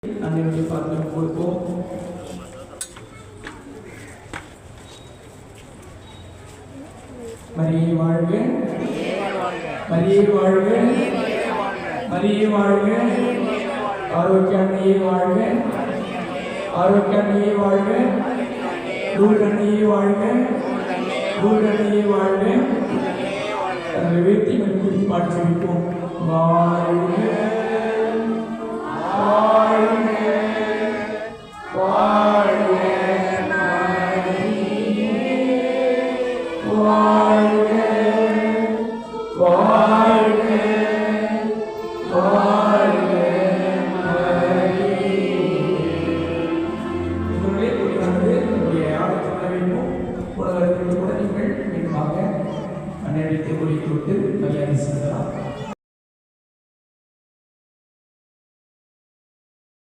அன்னையுடைய பாத்திரம் கொடுப்போம். மரியே வாழ்க, மரியே வாழ்க, மரியே வாழ்க, ஆரோக்கிய அன்னையே வாழ்க, ஆரோக்கிய அன்னையே வாழ்க, லூர்து அன்னையே வாழ்க, லூர்து அன்னையே வாழ்க. தங்களை வேட்டி மணி குறித்து பாட்டு சொல்லிப்போம். வாழ்க